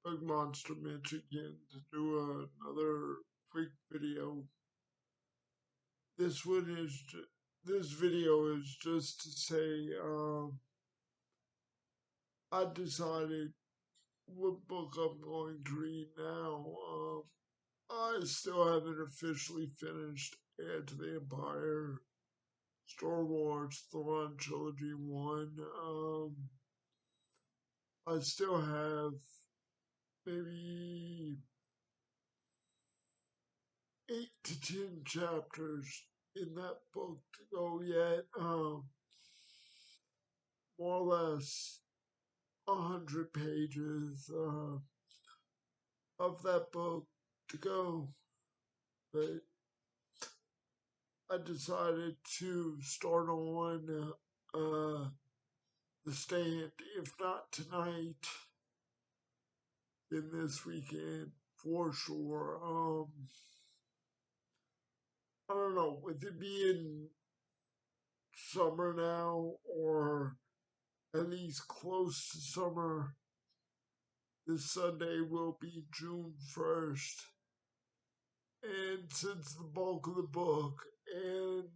Bug Monster Mitch again to do another quick video. This one is this video is just to say I decided what book I'm going to read now. I still haven't officially finished Into the Empire, Star Wars, Thrawn Trilogy 1. I still have maybe 8 to 10 chapters in that book to go yet. More or less 100 pages of that book to go. But I decided to start on the stand, if not tonight, then this weekend for sure. I don't know, with it being summer now, or at least close to summer, this Sunday will be June 1st. And since the bulk of the book and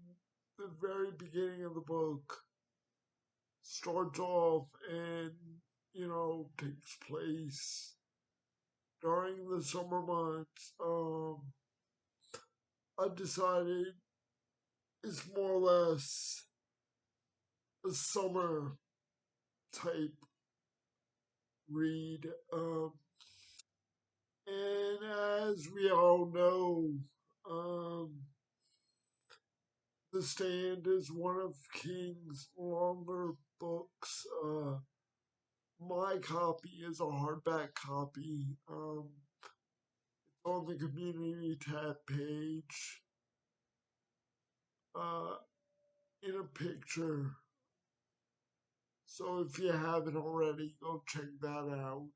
the very beginning of the book starts off and, takes place during the summer months, I decided it's more or less a summer type read. And as we all know, The Stand is one of King's longer books. My copy is a hardback copy. It's on the community tab page. In a picture. So if you haven't already, go check that out.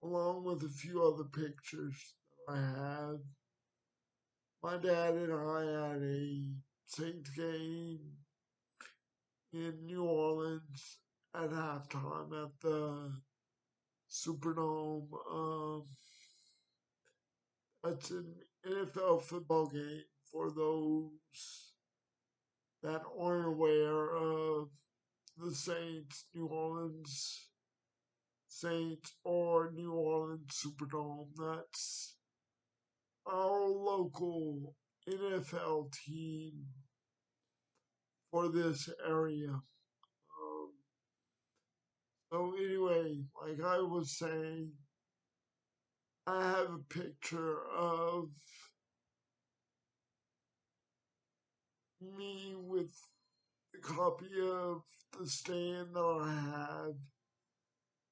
Along with a few other pictures that I have. My dad and I had a Saints game in New Orleans at halftime at the Superdome. That's an NFL football game for those that aren't aware of the Saints, New Orleans Saints, or New Orleans Superdome. That's our local NFL team for this area. So anyway, like I was saying, I have a picture of me with the copy of The Stand that I have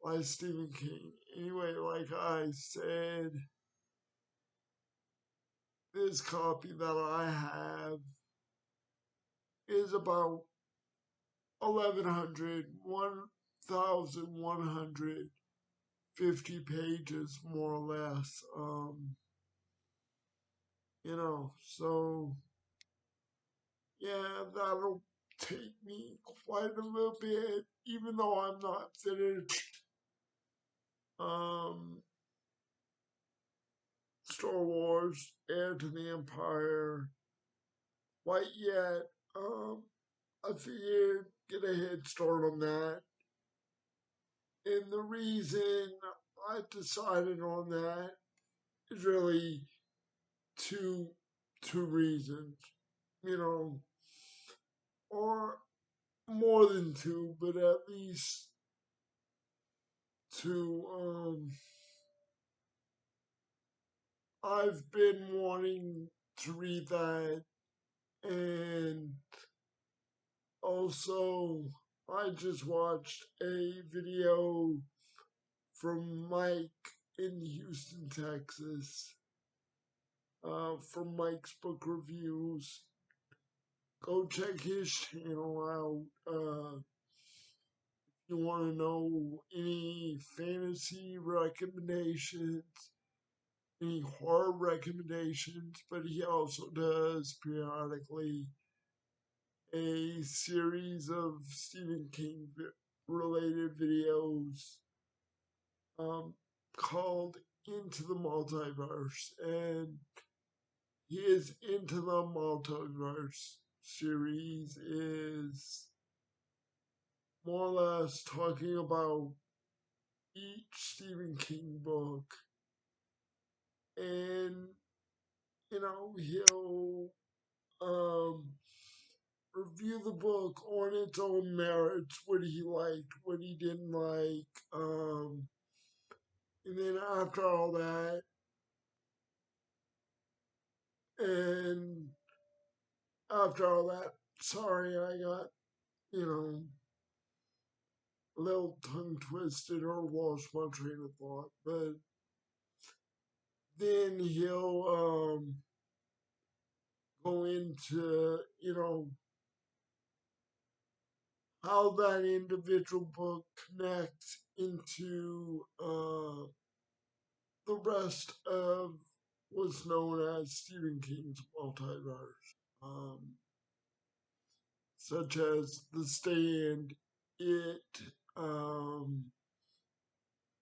by Stephen King. Anyway, like I said, this copy that I have is about 1,150 pages, more or less. So yeah, that'll take me quite a little bit, even though I'm not finished. Star Wars, Heir to the Empire quite yet. I figured get a head start on that. And the reason I decided on that is really two reasons, or more than two, but at least two. I've been wanting to read that, and also I just watched a video from Mike in Houston, Texas, from Mike's Book Reviews. Go check his channel out. If you want to know any fantasy recommendations, any horror recommendations, but he also does periodically a series of Stephen King related videos. um, called Into the Multiverse, and his Into the Multiverse series is more or less talking about each Stephen King book, and he'll um, review the book on its own merits, what he liked, what he didn't like, and then after all that, and after all that, sorry, I got a little tongue twisted or lost my train of thought, but then he'll go into how that individual book connects into the rest of what's known as Stephen King's multiverse, such as The Stand, It, um,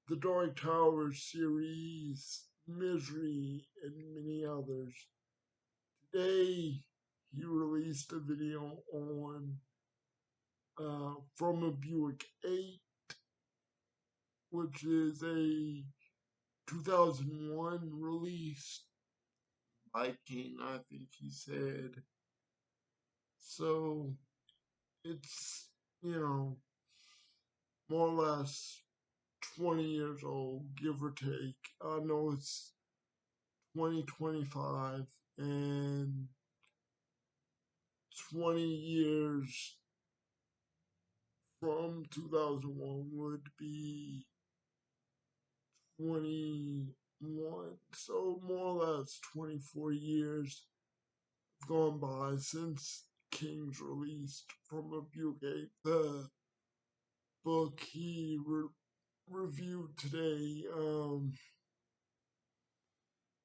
the Dark Tower series, Misery, and many others. Today, he released a video on From a Buick 8, which is a 2001 release by King, I think he said. So it's, more or less 20 years old, give or take. I know it's 2025, and 20 years from 2001 would be 21. So more or less 24 years have gone by since King's released From a Buick, the book he reviewed today.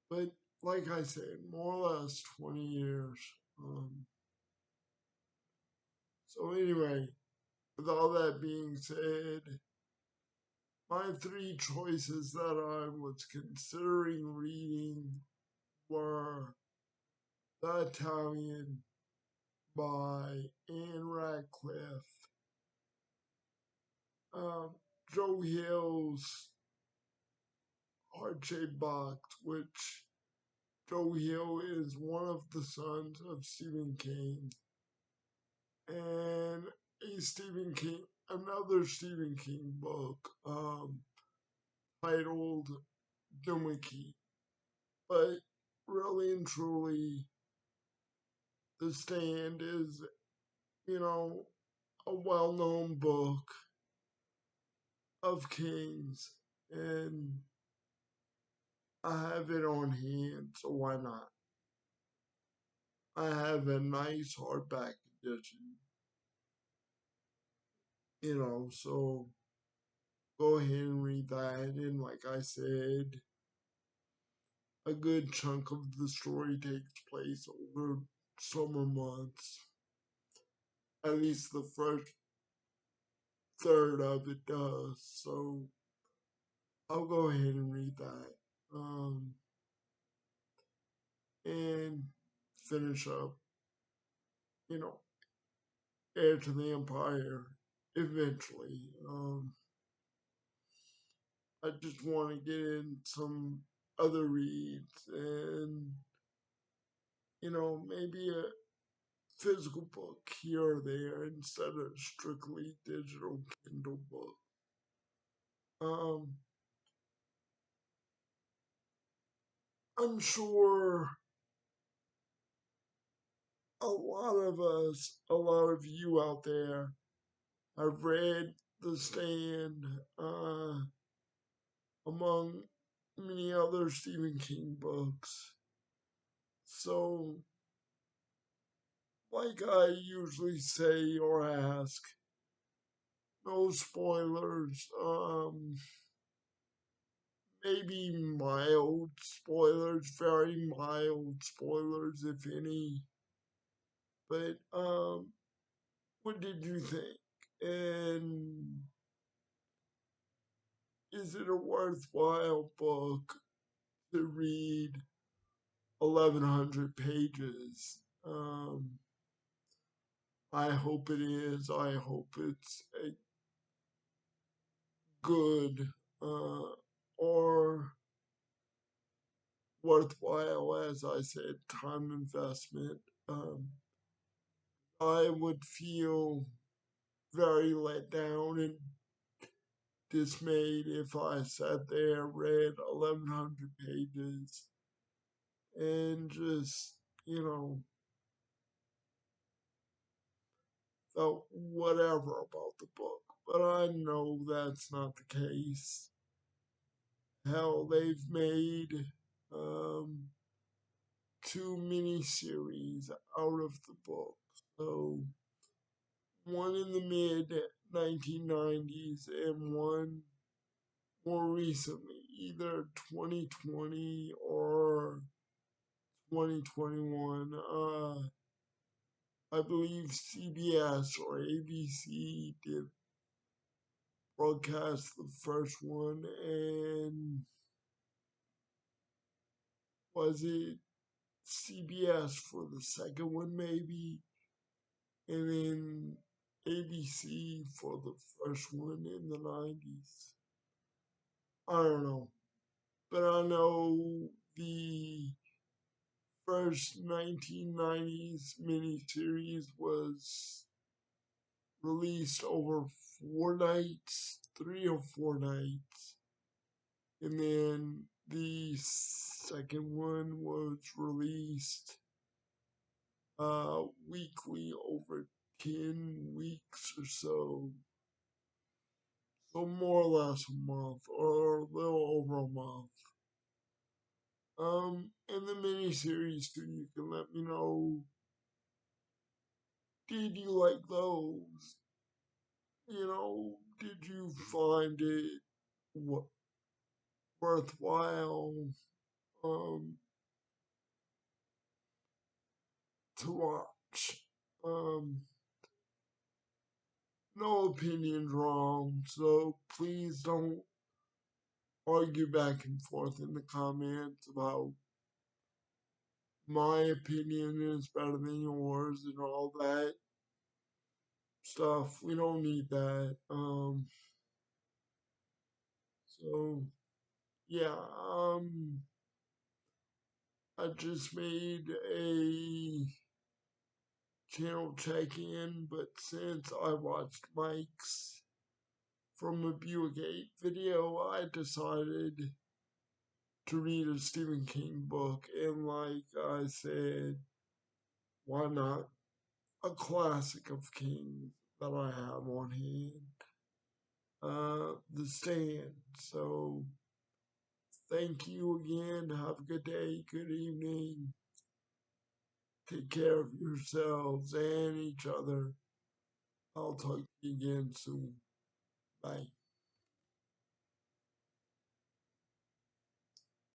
But like I said, more or less 20 years. So anyway, with all that being said, my three choices that I was considering reading were The Italian by Anne Radcliffe, um, Joe Hill's Heart-Shaped Box, which Joe Hill is one of the sons of Stephen King, and another Stephen King book, titled Doomickey. But really and truly, The Stand is, a well-known book of King's, and I have it on hand, so why not? I have a nice hardback edition, so go ahead and read that. And like I said, a good chunk of the story takes place over summer months. At least the first third of it does. So I'll go ahead and read that. And finish up, you know, Heir to the Empire eventually. I just want to get in some other reads and, maybe a physical book here or there instead of strictly digital Kindle book. Um, I'm sure a lot of you out there have read The Stand, among many other Stephen King books. So, like I usually say or ask, no spoilers, maybe mild spoilers, very mild spoilers, if any. But, what did you think? And is it a worthwhile book to read 1,100 pages? I hope it is. I hope it's a good or worthwhile, as I said, time investment. I would feel very let down and dismayed if I sat there, read 1,100 pages, and just, felt whatever about the book. But I know that's not the case. Hell, they've made um, two miniseries out of the book. So, one in the mid 1990s and one more recently, either 2020 or 2021. I believe CBS or ABC did broadcast the first one, and was it CBS for the second one, maybe? And then ABC for the first one in the 90s. I don't know. But I know the first 1990s miniseries was released over 4 nights, 3 or 4 nights. And then the second one was released weekly over 10 weeks or so. So more or less a month, or a little over a month. In the miniseries too, you can let me know, did you like those? Did you find it worthwhile um, to watch? No opinion's wrong, so please don't argue back and forth in the comments about my opinion is better than yours and all that stuff. We don't need that. So yeah, I just made a channel check-in, but since I watched Mike's from a Buick video, I decided to read a Stephen King book, and like I said, why not a classic of King that I have on hand, The Stand. So thank you again. Have a good day, good evening. Take care of yourselves and each other. I'll talk to you again soon. Bye.